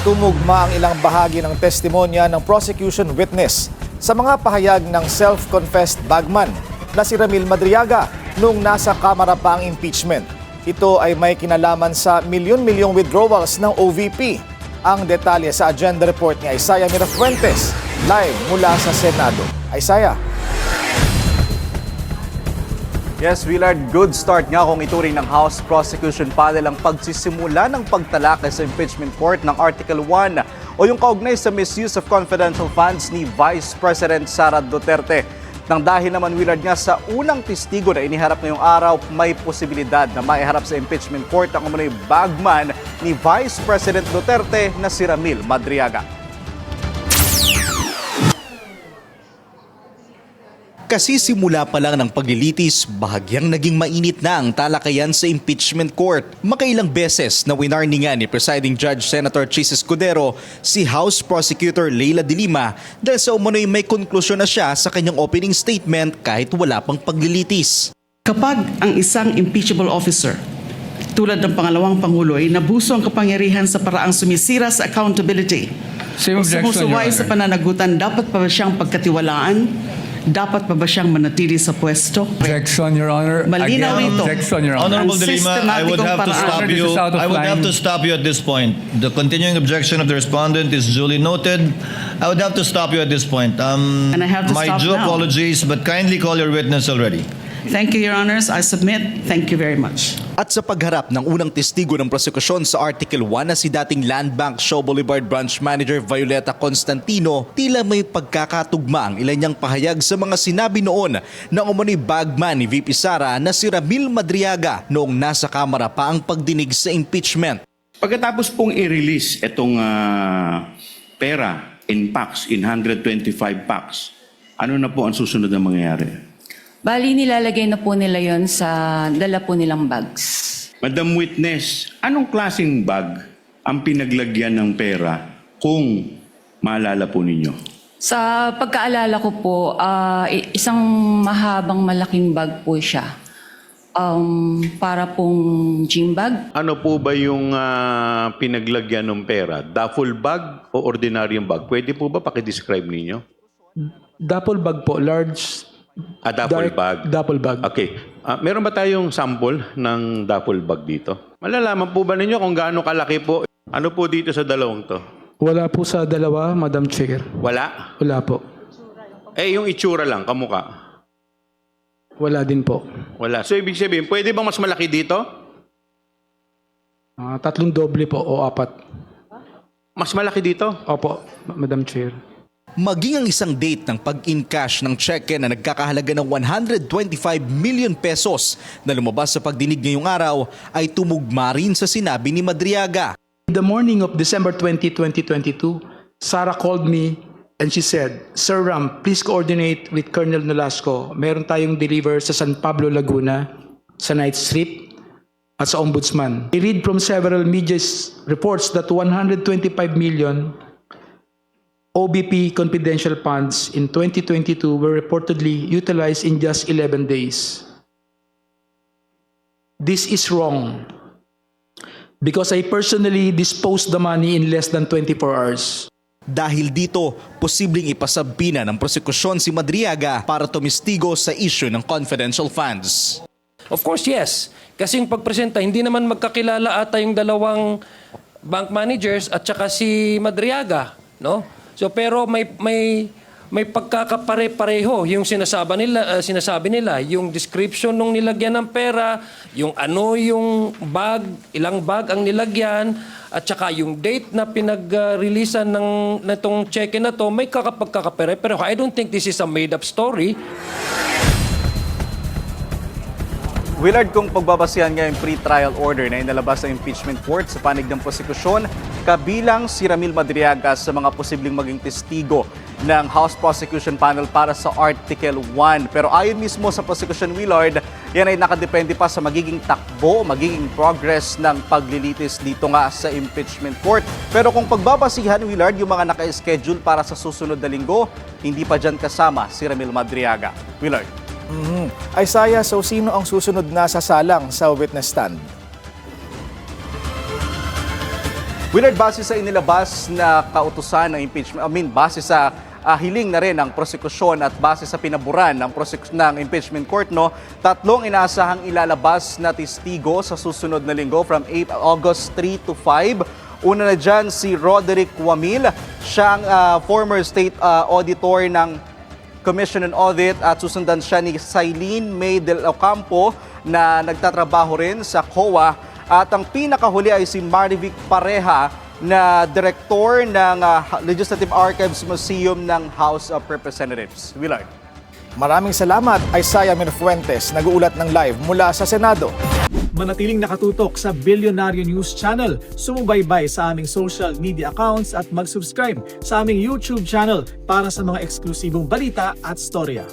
tumugma ang ilang bahagi ng testimonya ng prosecution witness sa mga pahayag ng self-confessed bagman na si Ramil Madriaga noong nasa Kamara pa ang impeachment. Ito ay may kinalaman sa milyon-milyong withdrawals ng OVP. Ang detalye sa agenda report ni Isaiah Mirafuentes, live mula sa Senado. Isaiah. Yes, Willard, good start nga kung ituring ng House Prosecution Panel ang pagsisimula ng pagtalakay sa impeachment court ng Article 1 o yung kaugnay sa misuse of confidential funds ni Vice President Sara Duterte. Nang dahil naman, Willard, nga sa unang testigo na iniharap ngayong araw, may posibilidad na maiharap sa impeachment court ang umunoy bagman ni Vice President Duterte na si Ramil Madriaga. Kasi simula pa lang ng paglilitis, bahagyang naging mainit na ang talakayan sa impeachment court. Makailang beses na winarningan ni Presiding Judge Senator Chis Escudero si House Prosecutor Leila de Lima dahil sa umunoy may konklusyon na siya sa kanyang opening statement kahit wala pang paglilitis. Kapag ang isang impeachable officer, tulad ng pangalawang Pangulo, ay nabuso ang kapangyarihan sa paraang sumisira sa accountability o sumusuway sa pananagutan, dapat pa ba siyang pagkatiwalaan? Dapat pa ba siyang manatili sa pwesto? Objection, Your Honor. Malinaw Again, ito. objection, Your Honor. Honorable De Lima, I would have to stop This you. is out of I would have line. to stop you at this point. The continuing objection of the respondent is duly noted. I would have to stop you at this point. And I have to my stop due now. apologies, but kindly call your witness already. Thank you, Your Honors. I submit. Thank you very much. At sa pagharap ng unang testigo ng prosekusyon sa Article 1 na si dating Land Bank Shaw Boulevard Branch Manager Violeta Constantino, tila may pagkakatugma ang ilan niyang pahayag sa mga sinabi noon ng umunoy bagman ni VP Sara na si Ramil Madriaga noong nasa Kamara pa ang pagdinig sa impeachment. Pagkatapos pong i-release itong pera in packs, in 125 packs, ano na po ang susunod na mangyayari? Bali, nilalagay na po nila yon sa dala po nilang bags. Madam Witness, anong klaseng bag ang pinaglagyan ng pera kung maalala po ninyo? Sa pagkaalala ko po, isang mahabang malaking bag po siya. Para pong gym bag. Ano po ba yung pinaglagyan ng pera? Duffel bag o ordinaryong bag? Pwede po ba pakidescribe ninyo? Duffel bag po, large. Duffel bag. Duffel bag. Okay. Meron ba tayong sample ng duffel bag dito? Malalaman po ba ninyo kung gaano kalaki po? Ano po dito sa dalawang to? Wala po sa dalawa, Madam Chair. Wala? Wala po. Yung itsura lang, kamuka? Wala din po. Wala. So, ibig sabihin, pwede bang mas malaki dito? 3 doble po o 4. Mas malaki dito? Opo, Madam Chair. Maging ang isang date ng pag-in-cash ng cheque na nagkakahalaga ng 125 million pesos na lumabas sa pagdinig ngayong araw ay tumugma rin sa sinabi ni Madriaga. The morning of December 20, 2022, Sarah called me and she said, Sir Ram, please coordinate with Colonel Nolasco. Meron tayong deliver sa San Pablo, Laguna, sa night strip at sa Ombudsman. I read from several media reports that 125 million OBP confidential funds in 2022 were reportedly utilized in just 11 days. This is wrong because I personally disposed the money in less than 24 hours. Dahil dito, posibleng ipasabina ng prosekusyon si Madriaga para tumistigo sa issue ng confidential funds. Of course, yes. Kasi yung pagpresenta, hindi naman magkakilala ata yung dalawang bank managers at saka si Madriaga, no? So pero may pagkakapare-pareho yung sinasabi nila, yung description nung nilagyan ng pera, yung yung bag, ilang bag ang nilagyan, at saka yung date na pinag-releasean ng natong check na to, may pagkakapare-pareho. I don't think this is a made-up story. Willard, kung pagbabasihan nga yung pre-trial order na inalabas sa impeachment court sa panig ng prosekusyon, kabilang si Ramil Madriaga sa mga posibleng maging testigo ng House Prosecution Panel para sa Article 1. Pero ayon mismo sa prosecution, Willard, yan ay nakadepende pa sa magiging takbo, magiging progress ng paglilitis dito nga sa impeachment court. Pero kung pagbabasihan, Willard, yung mga naka-schedule para sa susunod na linggo, hindi pa dyan kasama si Ramil Madriaga. Willard. Isaiah, so sino ang susunod na sasalang sa witness stand? Willard, base sa inilabas na kautusan ng impeachment, base sa hiling na rin ng prosekusyon at base sa pinaburan ng impeachment court, no, 3 inaasahang ilalabas na testigo sa susunod na linggo from August 3 to 5. Una na dyan si Roderick Wamil, siyang former state auditor ng Commission on Audit, at susundan siya ni Sailene May del Ocampo na nagtatrabaho rin sa COA. At ang pinakahuli ay si Marivic Pareha na direktor ng Legislative Archives Museum ng House of Representatives. Willard. Maraming salamat, Isaiah Menafuentes, nag-uulat ng live mula sa Senado. Manatiling nakatutok sa Bilyonaryo News Channel. Sumubaybay sa aming social media accounts at mag-subscribe sa aming YouTube channel para sa mga eksklusibong balita at storya.